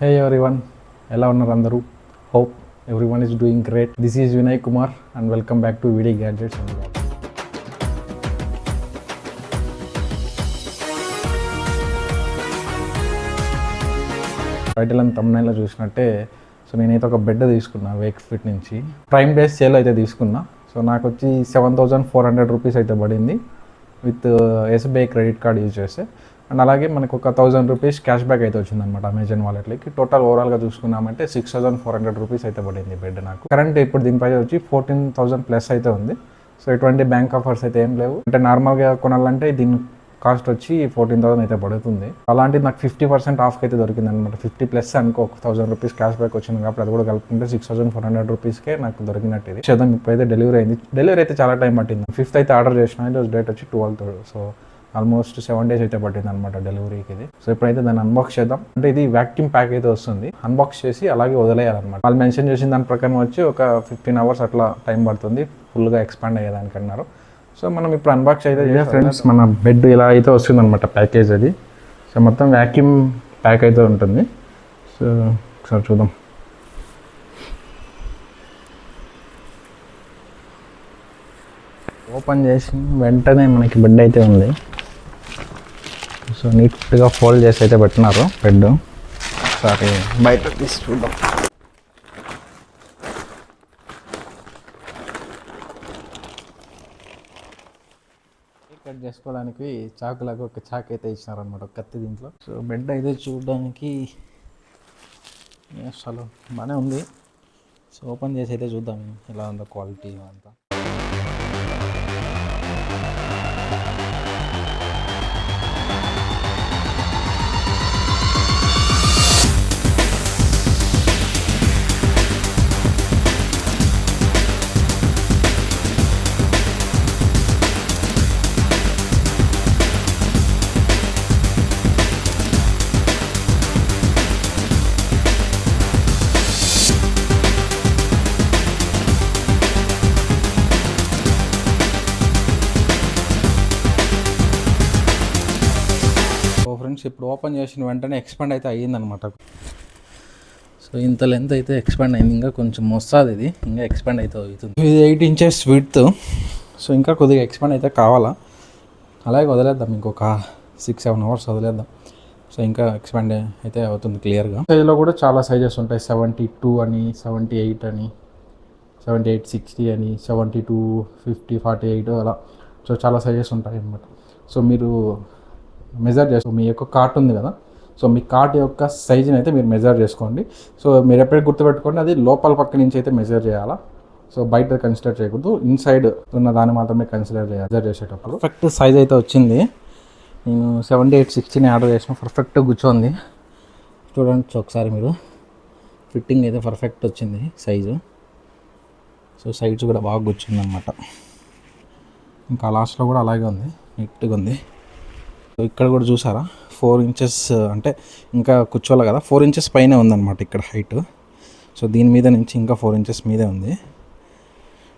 Hey everyone, ఎలా ఉన్నారు అందరూ? Hope everyone is doing great. This is Vinay Kumar and welcome back to VD Gadgets and Vlogs. Title and thumbnail చూసినట్టే so నేనైతే ఒక bed తీసుకున్నా Wake fit నుంచి prime days sale అయితే తీసుకున్నా. సో నాకు వచ్చి 7,400 రూపీస్ అయితే పడింది with SBI credit card use చేస్తే. అండ్ అలాగే మనకు ఒక 1,000 రూపీస్ క్యాష్ బ్యాక్ అయితే వచ్చిందనమాట అమెజాన్ వాలెట్లోకి. టోటల్ ఓవరాల్గా చూసుకున్నామంటే 6,400 రూపీస్ అయితే పడింది బెడ్ నాకు. కరెంట్ ఇప్పుడు దీని ప్రైస్ వచ్చి 14,000 ప్లస్ అయితే ఉంది. సో ఎటువంటి బ్యాంక్ ఆఫర్స్ అయితే ఏం లేవు. అంటే నార్మల్గా కొనాలంటే దీని కాస్ట్ వచ్చి 14,000 అయితే పడుతుంది. అలాంటిది నాకు 50% ఆఫ్ అయితే దొరికింది అనమాట. 50 ప్లస్ అనుకో 1,000 రూపీస్ క్యాష్ బ్యాక్ వచ్చింది కాబట్టి అది కూడా కలుపుకుంటే 6,400 రూపీస్కే నాకు దొరికినట్టు ఇది. చేద్దాం ఇప్పుడైతే డెలివరీ అయింది. డెలివరీ అయితే చాలా టైం పట్టింది. 5th అయితే ఆర్డర్ చేసిన, ఈరోజు డేట్ వచ్చి 12th. సో ఆల్మోస్ట్ 7 days అయితే పట్టింది అనమాట డెలివరీకి ఇది. సో ఇప్పుడైతే దాన్ని అన్బాక్స్ చేద్దాం. అంటే ఇది వ్యాక్యూమ్ ప్యాక్ అయితే వస్తుంది. అన్బాక్స్ చేసి అలాగే వదిలేయాలన్నమాట. వాళ్ళు మెన్షన్ చేసిన దాని ప్రకారం వచ్చి ఒక 15 hours అట్లా టైం పడుతుంది ఫుల్గా ఎక్స్పాండ్ అయ్యేదానికి అన్నారు. సో మనం ఇప్పుడు అన్బాక్స్ అయితే ఫ్రెండ్స్ మన బెడ్ ఇలా అయితే వస్తుంది అనమాట ప్యాకేజ్ అది. సో మొత్తం వ్యాక్యూమ్ ప్యాక్ అయితే ఉంటుంది. సో ఒకసారి చూద్దాం. ఓపెన్ చేసి వెంటనే మనకి బెడ్ అయితే ఉంది. సో నీట్గా ఫోల్డ్ చేసి అయితే పెట్టినారు బెడ్. ఒకసారి బయట తీసి చూద్దాం. కట్ చేసుకోవడానికి చాకులాగా ఒక చాక్ అయితే ఇచ్చినారనమాట, ఒక కత్తి దీంట్లో. సో బెడ్ అయితే చూడడానికి అసలు బాగానే ఉంది. సో ఓపెన్ చేసి అయితే చూద్దాం ఎలా ఉందో క్వాలిటీ అంతా. ఫ్రెండ్స్ ఇప్పుడు ఓపెన్ చేసిన వెంటనే ఎక్స్పాండ్ అయితే అయ్యిందనమాట. సో ఇంత లెంత్ అయితే ఎక్స్పాండ్ అయింది. ఇంకా కొంచెం వస్తుంది ఇది, ఇంకా ఎక్స్పాండ్ అయితే అవుతుంది. ఇది 8 inches విడ్త్. సో ఇంకా కొద్దిగా ఎక్స్పాండ్ అయితే కావాలా. అలాగే వదిలేద్దాం, ఇంకొక 6-7 hours వదిలేద్దాం. సో ఇంకా ఎక్స్పాండ్ అయితే అవుతుంది క్లియర్గా. సైజ్లో కూడా చాలా సైజెస్ ఉంటాయి. 72 అని, 78 అని, 78, 60 అని, 72, 50, 48 అలా. సో చాలా సైజెస్ ఉంటాయి అన్నమాట. సో మీరు మెజర్ చేసుకో, మీ యొక్క కార్ట్ ఉంది కదా, సో మీ కార్ట్ యొక్క సైజుని అయితే మీరు మెజర్ చేసుకోండి. సో మీరు ఎప్పుడైనా గుర్తుపెట్టుకోండి, అది లోపల పక్క నుంచి అయితే మెజర్ చేయాలా. సో బయట కన్సిడర్ చేయకూడదు, ఇన్సైడ్ ఉన్న దాన్ని మాత్రమే కన్సిడర్ చేయాలి మెజర్ చేసేటప్పుడు. పర్ఫెక్ట్ సైజ్ అయితే వచ్చింది. నేను 78, 60 ఆర్డర్ చేసిన, పర్ఫెక్ట్ కూర్చోంది. చూడండి ఒకసారి మీరు, ఫిట్టింగ్ అయితే పర్ఫెక్ట్ వచ్చింది సైజు. సో సైజ్ కూడా బాగా కూర్చుంది అనమాట. ఇంకా లాస్ట్లో కూడా అలాగే ఉంది, నీట్గా ఉంది. ఇక్కడ కూడా చూసారా 4 inches, అంటే ఇంకా కూర్చోవాలి కదా, 4 inches పైన ఉందన్నమాట ఇక్కడ హైట్. సో దీని మీద నుంచి ఇంకా 4 inches మీదే ఉంది.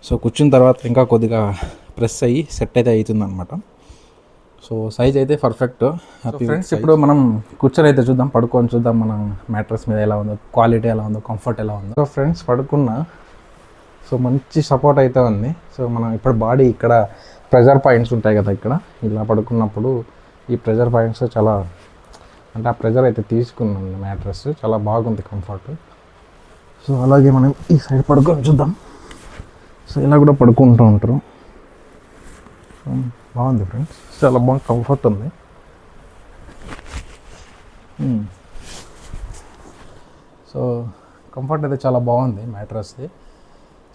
సో కూర్చున్న తర్వాత ఇంకా కొద్దిగా ప్రెస్ అయ్యి సెట్ అయితే అవుతుంది అనమాట. సో సైజ్ అయితే పర్ఫెక్ట్. Happy friends. ఇప్పుడు మనం కూర్చొని అయితే చూద్దాం, పడుకొని చూద్దాం మనం మ్యాట్రెస్ మీద ఎలా ఉందో, క్వాలిటీ ఎలా ఉందో, కంఫర్ట్ ఎలా ఉందో. సో ఫ్రెండ్స్ పడుకున్నా, సో మంచి సపోర్ట్ అయితే ఉంది. సో మనం ఇప్పుడు బాడీ ఇక్కడ ప్రెజర్ పాయింట్స్ ఉంటాయి కదా, ఇక్కడ ఇలా పడుకున్నప్పుడు ఈ ప్రెజర్ పాయింట్స్ చాలా, అంటే ఆ ప్రెజర్ అయితే తీసుకున్నాను మ్యాట్రెస్. చాలా బాగుంది కంఫర్ట్. సో అలాగే మనం ఈ సైడ్ పడుకొని చూద్దాం. సో ఇలా కూడా పడుకుంటూ ఉంటారు. సో బాగుంది ఫ్రెండ్స్, చాలా బాగా కంఫర్ట్ ఉంది. సో కంఫర్ట్ అయితే చాలా బాగుంది మ్యాట్రెస్ది.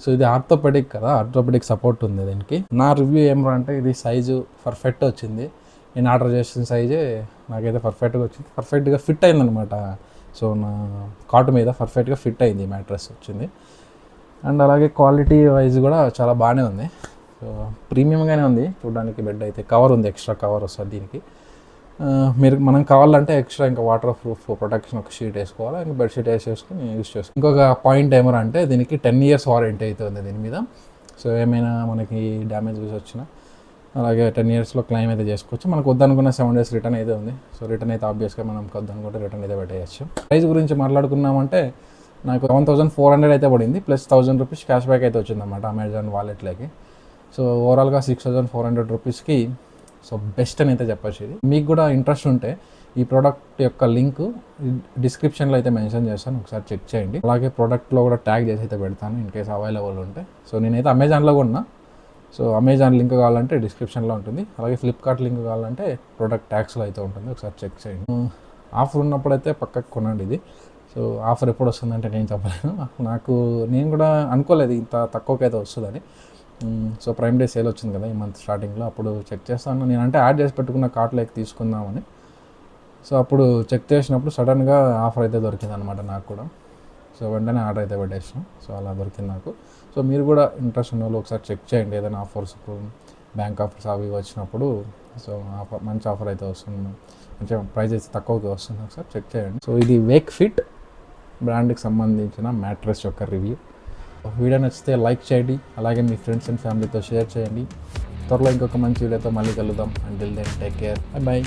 సో ఇది ఆర్థోపెడిక్ కదా, ఆర్థోపెడిక్ సపోర్ట్ ఉంది దీనికి. నా రివ్యూ ఏమరా అంటే ఇది సైజు పర్ఫెక్ట్ వచ్చింది. నేను ఆర్డర్ చేసిన సైజే నాకైతే పర్ఫెక్ట్గా వచ్చింది, పర్ఫెక్ట్గా ఫిట్ అయిందనమాట. సో నా కాట్ మీద పర్ఫెక్ట్గా ఫిట్ అయింది మ్యాట్రెస్ వచ్చింది. అండ్ అలాగే క్వాలిటీ వైజ్ కూడా చాలా బాగానే ఉంది. సో ప్రీమియంగానే ఉంది చూడడానికి. బెడ్ అయితే కవర్ ఉంది, ఎక్స్ట్రా కవర్ వస్తుంది దీనికి. మనం కావాలంటే ఎక్స్ట్రా ఇంకా వాటర్ ప్రూఫ్ ప్రొటెక్షన్ ఒక షీట్ వేసుకోవాలి, ఇంకా బెడ్షీట్ వేసేసుకుని యూస్ చేసుకోవాలి. ఇంకొక పాయింట్ ఏమరా అంటే దీనికి 10 years వారంటీ అయితే ఉంది దీని మీద. సో ఏమైనా మనకి డ్యామేజ్ వచ్చినా అలాగే 10 ఇయర్స్లో క్లెయిమ్ అయితే చేసుకోవచ్చు. మనకు వద్దనుకున్న 7 days రిటర్న్ అయితే ఉంది. సో రిటర్న్ అయితే ఆబ్వియస్గా మనం వద్దనుకుంటే రిటర్న్ అయితే పెట్టేయచ్చు. ప్రైస్ గురించి మాట్లాడుకున్నామంటే నాకు 1400 అయితే పడింది, ప్లస్ 1000 రూపీస్ క్యాష్ బ్యాక్ అయితే వచ్చిందన్నమాట అమెజాన్ వాలెట్లోకి. సో ఓవరాల్గా 6400 రూపీస్కి సో బెస్ట్ అని అయితే చెప్పచ్చు. ఇది మీకు కూడా ఇంట్రెస్ట్ ఉంటే ఈ ప్రోడక్ట్ యొక్క లింక్ డిస్క్రిప్షన్లో అయితే మెన్షన్ చేస్తాను, ఒకసారి చెక్ చేయండి. అలాగే ప్రోడక్ట్లో కూడా ట్యాగ్ చేసి అయితే పెడతాను ఇన్ కేస్ అవైలబుల్ ఉంటే. సో నేనైతే అమెజాన్లో కొన్నా. సో అమెజాన్ లింక్ కావాలంటే డిస్క్రిప్షన్లో ఉంటుంది, అలాగే ఫ్లిప్కార్ట్ లింక్ కావాలంటే ప్రోడక్ట్ ట్యాగ్స్లో అయితే ఉంటుంది, ఒకసారి చెక్ చేయండి. ఆఫర్ ఉన్నప్పుడైతే పక్కకు కొనండి ఇది. సో ఆఫర్ ఎప్పుడు వస్తుందంటే నేను చెప్పలేను, నేను కూడా అనుకోలేదు ఇంత తక్కువకైతే వస్తుందని. సో ప్రైమ్ డే సేల్ వచ్చింది కదా ఈ మంత్ స్టార్టింగ్లో, అప్పుడు చెక్ చేస్తాను నేనంటే యాడ్ చేసి పెట్టుకున్న కార్ట్లోకి తీసుకుందామని. సో అప్పుడు చెక్ చేసినప్పుడు సడన్గా ఆఫర్ అయితే దొరికింది అనమాట నాకు కూడా. సో వెంటనే ఆర్డర్ అయితే పెట్టేసాను. సో అలా దొరికింది నాకు. సో మీరు కూడా ఇంట్రెస్ట్ ఉన్న వాళ్ళు ఒకసారి చెక్ చేయండి, ఏదైనా ఆఫర్స్ బ్యాంక్ ఆఫర్స్ అవి వచ్చినప్పుడు. సో ఆఫర్ మంచి ఆఫర్ అయితే వస్తుంది, మంచిగా ప్రైస్ అయితే తక్కువకి వస్తుంది, ఒకసారి చెక్ చేయండి. సో ఇది వేక్ ఫిట్ బ్రాండ్కి సంబంధించిన మ్యాట్రెస్ యొక్క రివ్యూ. వీడియో నచ్చితే లైక్ చేయండి, అలాగే మీ ఫ్రెండ్స్ అండ్ ఫ్యామిలీతో షేర్ చేయండి. త్వరలో ఇంకొక మంచి వీడియోతో మళ్ళీ కలుద్దాం. Until then take care, by.